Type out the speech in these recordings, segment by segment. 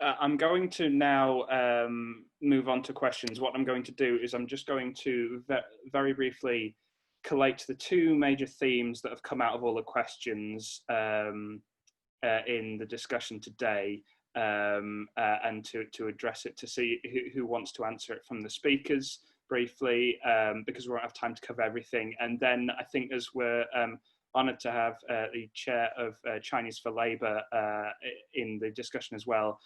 I'm going to now move on to questions. What I'm going to do is I'm just going to very briefly collate the two major themes that have come out of all the questions in the discussion today, and to address it, to see who wants to answer it from the speakers briefly, because we won't have time to cover everything. And then I think, as we're honoured to have the chair of Chinese for Labour in the discussion as well,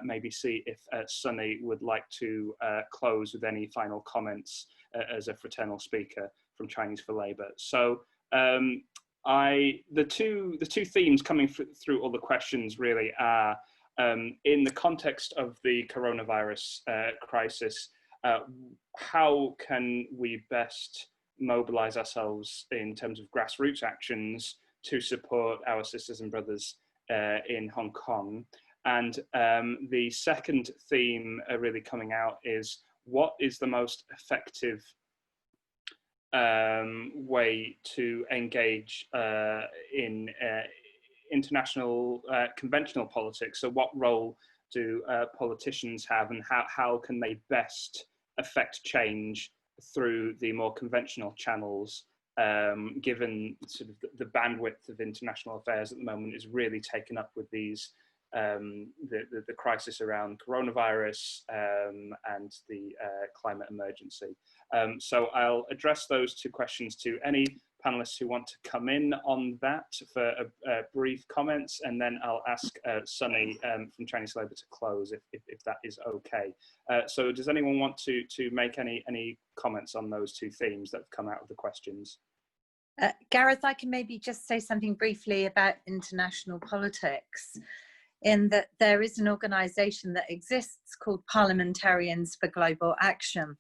maybe see if Sonny would like to close with any final comments as a fraternal speaker from Chinese for Labour. So the two themes coming through all the questions really are, in the context of the coronavirus crisis, how can we best mobilize ourselves in terms of grassroots actions to support our sisters and brothers in Hong Kong? And the second theme really coming out is, what is the most effective way to engage in international conventional politics? So what role do politicians have, and how can they best affect change through the more conventional channels, given sort of the bandwidth of international affairs at the moment is really taken up with these the crisis around coronavirus and the climate emergency. So I'll address those two questions to any panelists who want to come in on that for brief comments, and then I'll ask Sonny from Chinese Labour to close if that is okay. So does anyone want to make any comments on those two themes that have come out of the questions? Gareth, I can maybe just say something briefly about international politics, in that there is an organisation that exists called Parliamentarians for Global Action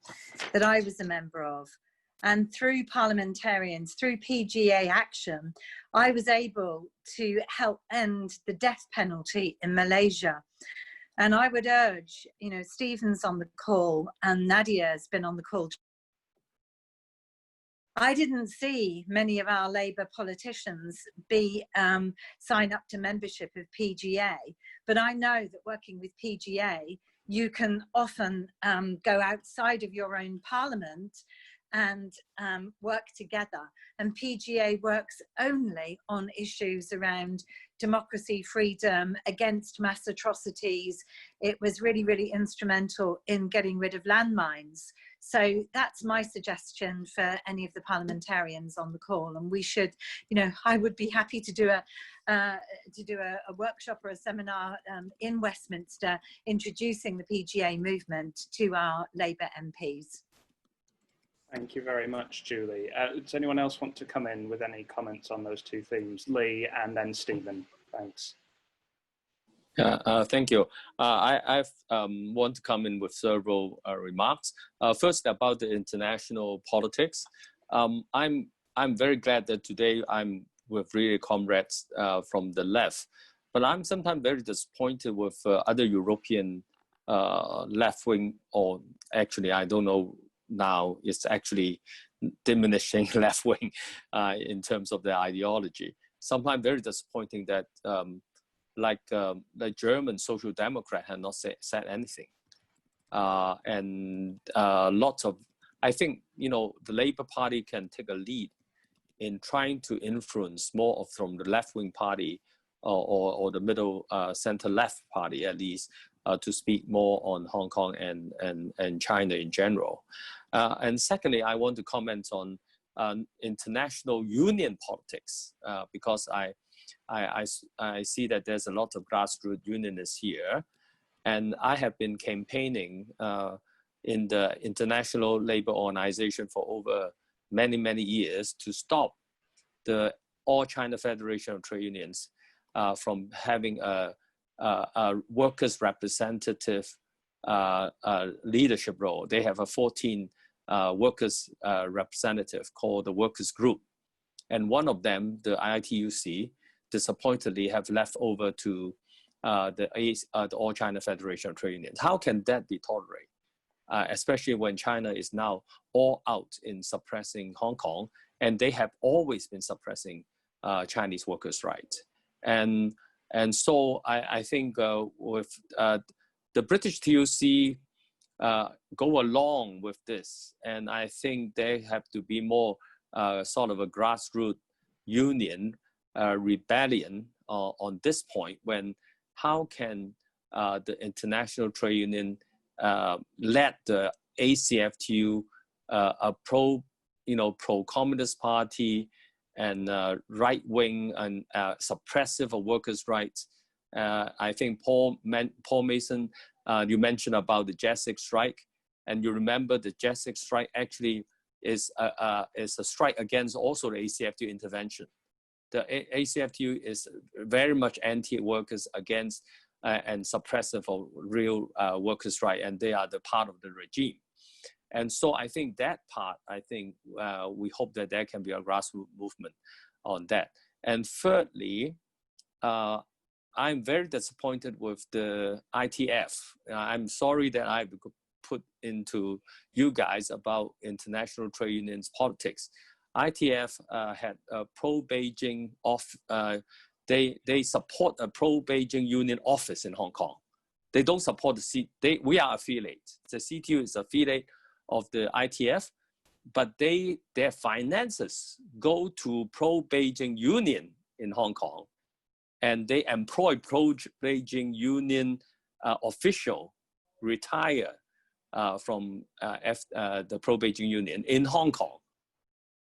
that I was a member of. And through parliamentarians, through PGA action, I was able to help end the death penalty in Malaysia. And I would urge, you know, Stephen's on the call and Nadia has been on the call. I didn't see many of our Labour politicians sign up to membership of PGA, but I know that working with PGA, you can often go outside of your own parliament and work together. And PGA works only on issues around democracy, freedom, against mass atrocities. It was really, really instrumental in getting rid of landmines. So that's my suggestion for any of the parliamentarians on the call. And we should, you know, I would be happy to do a workshop or a seminar in Westminster introducing the PGA movement to our Labour MPs. Thank you very much, Julie. Does anyone else want to come in with any comments on those two themes? Lee and then Stephen. Thanks. Thank you. I want to come in with several remarks. First, about the international politics. I'm very glad that today I'm with really comrades from the left, but I'm sometimes very disappointed with other European left wing, or actually I don't know now, it's actually diminishing left wing in terms of their ideology. Sometimes very disappointing that like the German Social Democrat had not said anything. And lots of, I think, you know, the Labour Party can take a lead in trying to influence more of from the left-wing party or the middle center-left party at least to speak more on Hong Kong and China in general. And secondly, I want to comment on international union politics because I see that there's a lot of grassroots unionists here, and I have been campaigning in the International Labour Organization for over many years to stop the All China Federation of Trade Unions from having a workers' representative leadership role. They have a 14 workers representative called the Workers Group, and one of them, the IITUC, disappointedly have left over to the All China Federation of Trade Unions. How can that be tolerated? Especially when China is now all out in suppressing Hong Kong, and they have always been suppressing Chinese workers' rights. And so I think with the British TUC go along with this, and I think they have to be more sort of a grassroots union rebellion on this point. When how can the International Trade Union let the ACFTU, a pro-communist party and right-wing and suppressive of workers' rights? I think Paul Mason, you mentioned about the Jet strike, and you remember the Jet strike actually is a strike against also the ACFTU intervention. The ACFTU is very much anti-workers against and suppressive of real workers' rights, and they are the part of the regime. And so I think that part, we hope that there can be a grassroots movement on that. And thirdly, I'm very disappointed with the ITF. I'm sorry that I have to put into you guys about international trade unions politics. ITF had a pro-Beijing they support a pro-Beijing union office in Hong Kong. They don't support we are affiliate. The CTU is affiliate of the ITF, but their finances go to pro-Beijing union in Hong Kong, and they employ pro-Beijing union official retire from the pro-Beijing union in Hong Kong.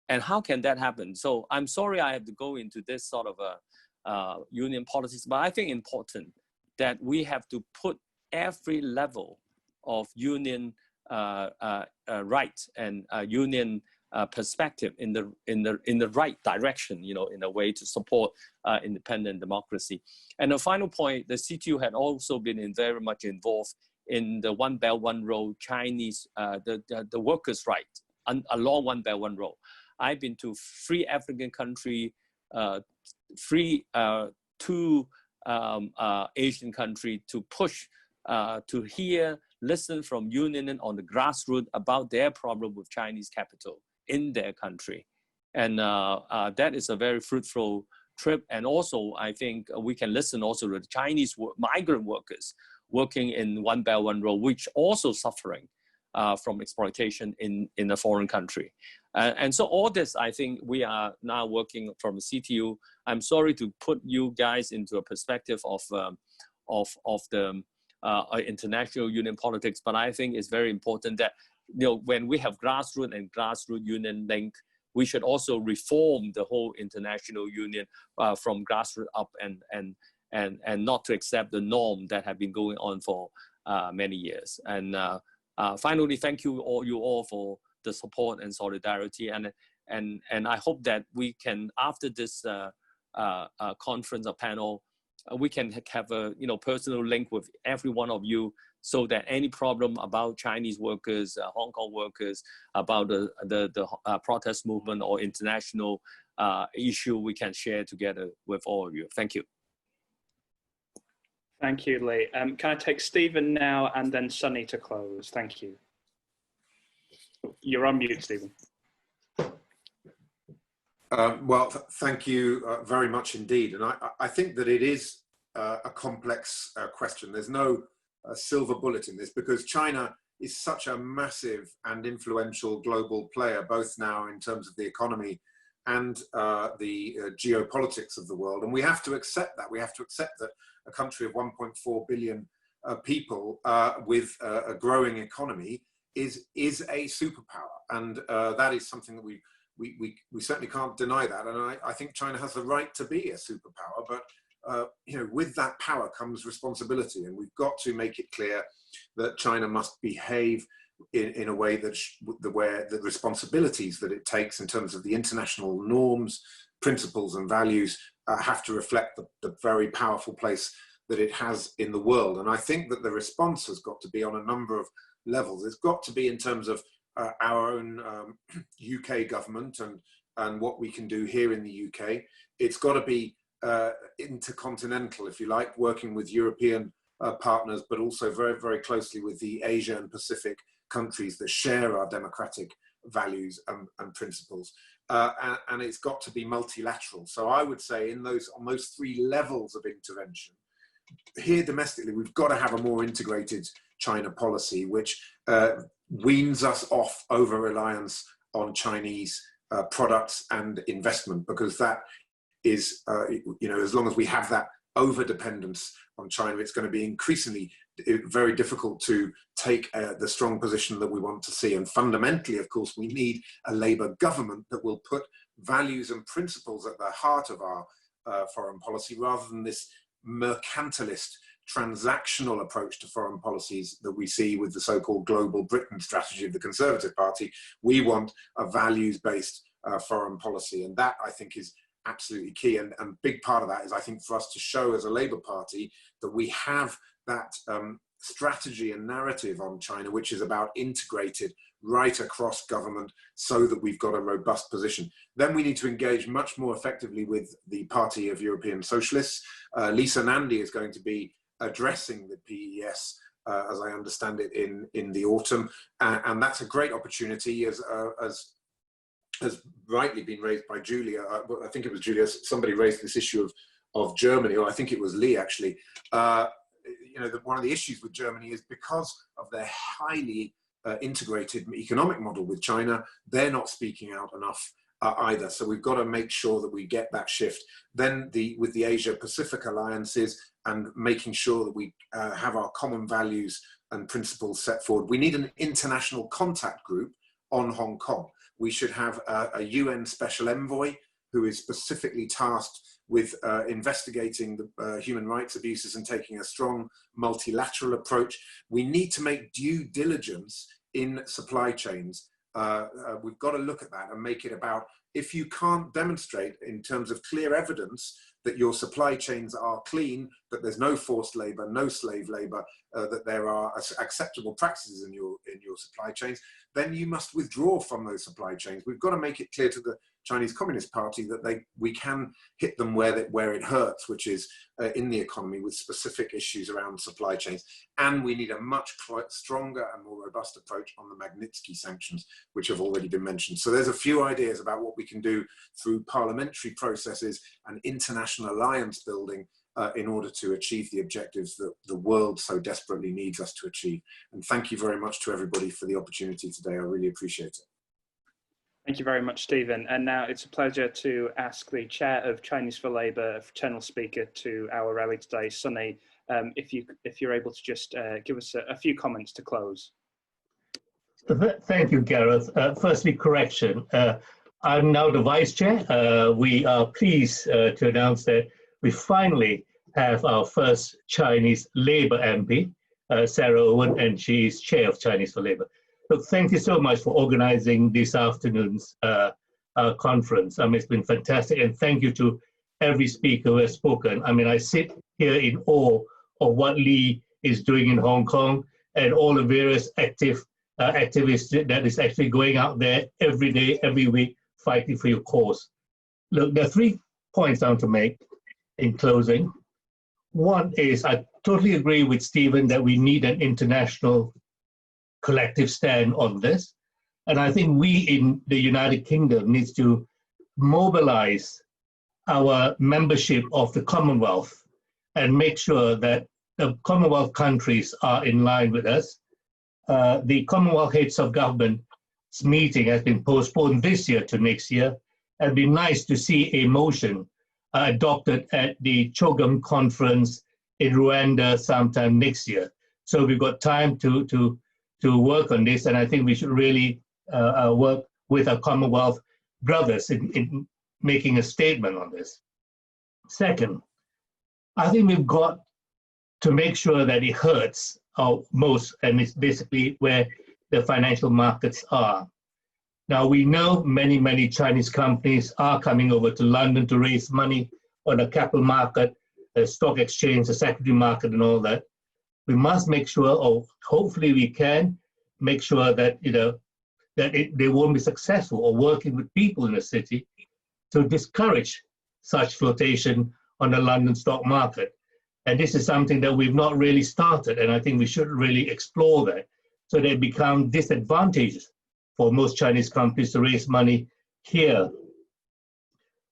And how can that happen? So I'm sorry I have to go into this sort of a union politics, but I think important that we have to put every level of union rights and union perspective in the right direction, in a way to support independent democracy. And the final point, the CTU had also been very much involved in the One Belt One Road Chinese the workers' right along One Belt One Road. I've been to 3 African countries, 2 Asian countries to push to listen from union on the grassroots about their problem with Chinese capital in their country. And that is a very fruitful trip. And also, I think we can listen also to the Chinese migrant workers working in One Belt One Road, which also suffering from exploitation in a foreign country. And so all this, I think we are now working from the CTU. I'm sorry to put you guys into a perspective of the international union politics, but I think it's very important that when we have grassroots and grassroots union link, we should also reform the whole international union from grassroots up and not to accept the norm that have been going on for many years. And finally, thank you all for the support and solidarity, and I hope that we can, after this conference or panel, we can have a personal link with every one of you, so that any problem about Chinese workers, Hong Kong workers, about the protest movement or international issue, we can share together with all of you. Thank you. Thank you, Lee. Can I take Stephen now and then Sonny to close? Thank you. You're on mute, Stephen. Well, thank you very much indeed. And I think that it is a complex question. There's no silver bullet in this, because China is such a massive and influential global player, both now in terms of the economy and the geopolitics of the world. And we have to accept that. We have to accept that a country of 1.4 billion people with a growing economy is a superpower. And that is something that we certainly can't deny that. And I think China has the right to be a superpower, but with that power comes responsibility, and we've got to make it clear that China must behave in a way that where the responsibilities that it takes in terms of the international norms, principles and values have to reflect the very powerful place that it has in the world. And I think that the response has got to be on a number of levels. It's got to be in terms of our own UK government and what we can do here in the UK. It's got to be intercontinental, if you like, working with European partners, but also very, very closely with the Asia and Pacific countries that share our democratic values and principles. And it's got to be multilateral. So I would say on those 3 levels of intervention, here domestically, we've got to have a more integrated China policy, which weans us off over-reliance on Chinese products and investment, because that is, as long as we have that over-dependence on China, it's going to be increasingly very difficult to take the strong position that we want to see. And fundamentally, of course, we need a Labour government that will put values and principles at the heart of our foreign policy, rather than this mercantilist, transactional approach to foreign policies that we see with the so-called global Britain strategy of the Conservative Party. We want a values-based foreign policy, and that, I think, is absolutely key. And a big part of that is, I think, for us to show as a Labour Party that we have that strategy and narrative on China, which is about integrated right across government, so that we've got a robust position. Then we need to engage much more effectively with the Party of European Socialists. Lisa Nandy is going to be addressing the PES, as I understand it, in the autumn. And that's a great opportunity, as has rightly been raised by Julia. I think it was Julia, somebody raised this issue of Germany, or I think it was Lee actually. One of the issues with Germany is because of their highly integrated economic model with China, they're not speaking out enough either. So we've got to make sure that we get that shift. Then with the Asia-Pacific alliances, and making sure that we have our common values and principles set forward. We need an international contact group on Hong Kong. We should have a UN special envoy who is specifically tasked with investigating the human rights abuses and taking a strong multilateral approach. We need to make due diligence in supply chains. We've got to look at that and make it about, if you can't demonstrate in terms of clear evidence that your supply chains are clean, that there's no forced labor, no slave labor, that there are acceptable practices in your supply chains, then you must withdraw from those supply chains. We've got to make it clear to the Chinese Communist Party that we can hit them where it hurts, which is in the economy, with specific issues around supply chains. And we need a much stronger and more robust approach on the Magnitsky sanctions, which have already been mentioned. So there's a few ideas about what we can do through parliamentary processes and international alliance building in order to achieve the objectives that the world so desperately needs us to achieve. And thank you very much to everybody for the opportunity today. I really appreciate it. Thank you very much, Stephen. And now it's a pleasure to ask the Chair of Chinese for Labour, fraternal speaker to our rally today, Sonny, if you're able to just give us a few comments to close. Thank you, Gareth. Firstly, correction. I'm now the Vice Chair. We are pleased to announce that we finally have our first Chinese Labour MP, Sarah Owen, and she is Chair of Chinese for Labour. Look, thank you so much for organizing this afternoon's conference. It's been fantastic, and thank you to every speaker who has spoken. I sit here in awe of what Lee is doing in Hong Kong, and all the various activists that is actually going out there every day, every week, fighting for your cause. Look, there are 3 points I want to make in closing. One is, I totally agree with Stephen that we need an international collective stand on this. And I think we in the United Kingdom needs to mobilize our membership of the Commonwealth and make sure that the Commonwealth countries are in line with us. The Commonwealth heads of government's meeting has been postponed this year to next year. It'd be nice to see a motion adopted at the Cheuk conference in Rwanda sometime next year. So we've got time to work on this, and I think we should really work with our Commonwealth brothers in making a statement on this. Second, I think we've got to make sure that it hurts our most, and it's basically where the financial markets are. Now, we know many Chinese companies are coming over to London to raise money on the capital market, the stock exchange, the secondary market, and all that. We must make sure, or hopefully we can make sure that they won't be successful, or working with people in the city to discourage such flotation on the London stock market. And this is something that we've not really started, and I think we should really explore that, so they become disadvantageous for most Chinese companies to raise money here.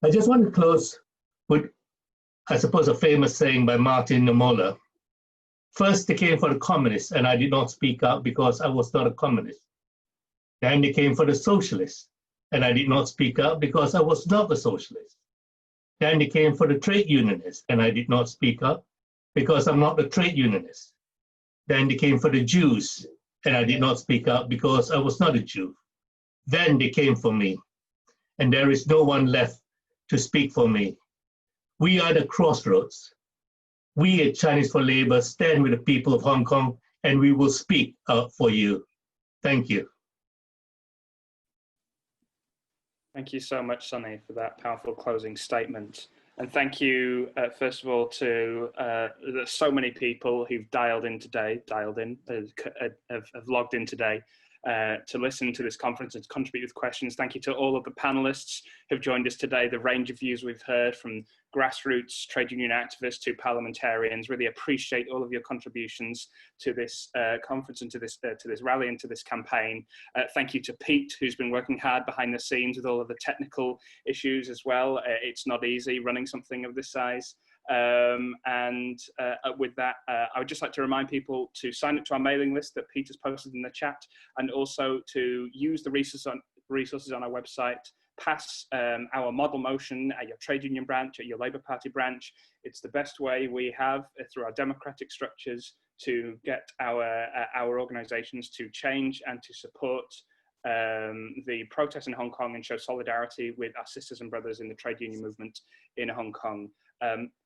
I just want to close with I suppose, a famous saying by Martin Niemöller. First, they came for the communists, and I did not speak out because I was not a communist. Then they came for the socialists, and I did not speak out because I was not a socialist. Then they came for the trade unionists, and I did not speak up because I'm not a trade unionist. Then they came for the Jews, and I did not speak up because I was not a Jew. Then they came for me, and there is no one left to speak for me. We are the crossroads. We at Chinese for Labour stand with the people of Hong Kong, and we will speak out for you. Thank you. Thank you so much, Sonny, for that powerful closing statement. And thank you, first of all, to there's so many people who've have logged in today to listen to this conference and to contribute with questions. Thank you to all of the panelists who've joined us today, the range of views we've heard from grassroots trade union activists to parliamentarians. Really appreciate all of your contributions to this conference and to this rally and to this campaign. Thank you to Pete, who's been working hard behind the scenes with all of the technical issues as well. It's not easy running something of this size. With that, I would just like to remind people to sign up to our mailing list that Pete has posted in the chat, and also to use the resources on our website. Pass our model motion at your trade union branch, at your Labour Party branch. It's the best way we have through our democratic structures to get our organisations to change and to support the protests in Hong Kong and show solidarity with our sisters and brothers in the trade union movement in Hong Kong.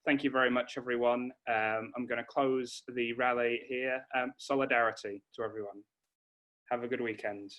Thank you very much, everyone. I'm going to close the rally here. Solidarity to everyone. Have a good weekend.